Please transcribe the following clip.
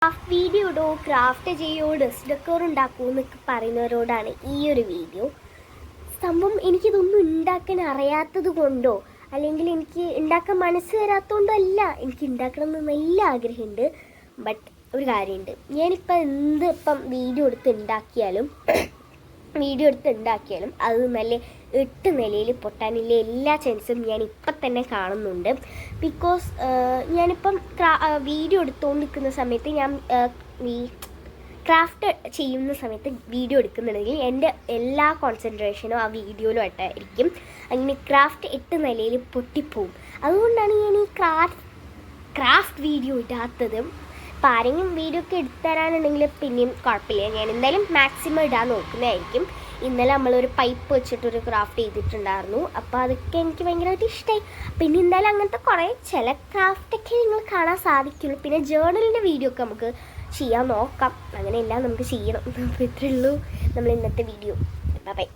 Craft video ഇടോ, craft ചെയ്യോ, dress decor ഉണ്ടാക്കുമോ എന്നൊക്കെ പറയുന്നവരോടാണ് ഈ ഒരു വീഡിയോ. സംഭവം എനിക്കിതൊന്നും ഉണ്ടാക്കാൻ അറിയാത്തത് കൊണ്ടോ അല്ലെങ്കിൽ എനിക്ക് ഉണ്ടാക്കാൻ മനസ്സ് തരാത്തതുകൊണ്ടോ അല്ല, എനിക്ക് ഉണ്ടാക്കണം എന്ന് നല്ല ആഗ്രഹമുണ്ട്. ബട്ട് ഒരു കാര്യമുണ്ട്, ഞാനിപ്പോൾ ഇപ്പം വീഡിയോ എടുത്ത് ഉണ്ടാക്കിയാലും അത് നല്ല 8 നിലയിൽ പൊട്ടാനില്ല എല്ലാ ചാൻസും ഞാൻ ഇപ്പം തന്നെ കാണുന്നുണ്ട്. ബിക്കോസ് ഞാനിപ്പം വീഡിയോ എടുത്തുകൊണ്ടിരിക്കുന്ന സമയത്ത് ഞാൻ ഈ ക്രാഫ്റ്റ് ചെയ്യുന്ന സമയത്ത് വീഡിയോ എടുക്കുന്നുണ്ടെങ്കിൽ എൻ്റെ എല്ലാ കോൺസെൻട്രേഷനും ആ വീഡിയോയിലോട്ടായിരിക്കും. അങ്ങനെ ക്രാഫ്റ്റ് 8 നിലയിൽ പൊട്ടിപ്പോവും. അതുകൊണ്ടാണ് ഞാൻ ഈ ക്രാഫ്റ്റ് വീഡിയോ ഇടാത്തതും. അപ്പോൾ ആരെങ്കിലും വീഡിയോ ഒക്കെ എടുത്തു തരാനുണ്ടെങ്കിൽ പിന്നെയും കുഴപ്പമില്ല, ഞാൻ എന്തായാലും മാക്സിമം ഇടാൻ നോക്കുന്നതായിരിക്കും. ഇന്നലെ നമ്മളൊരു പൈപ്പ് വെച്ചിട്ടൊരു ക്രാഫ്റ്റ് ചെയ്തിട്ടുണ്ടായിരുന്നു, അപ്പോൾ അതൊക്കെ എനിക്ക് ഭയങ്കരമായിട്ട് ഇഷ്ടമായി. പിന്നെ എന്തായാലും അങ്ങനത്തെ കുറേ ചില ക്രാഫ്റ്റൊക്കെ നിങ്ങൾ കാണാൻ സാധിക്കുള്ളൂ. പിന്നെ ജേർണലിൻ്റെ വീഡിയോ ഒക്കെ നമുക്ക് ചെയ്യാൻ നോക്കാം, അങ്ങനെയെല്ലാം നമുക്ക് ചെയ്യണം. അപ്പോൾ ഇത്രയേ ഉള്ളൂ നമ്മൾ ഇന്നത്തെ വീഡിയോ. ബൈ.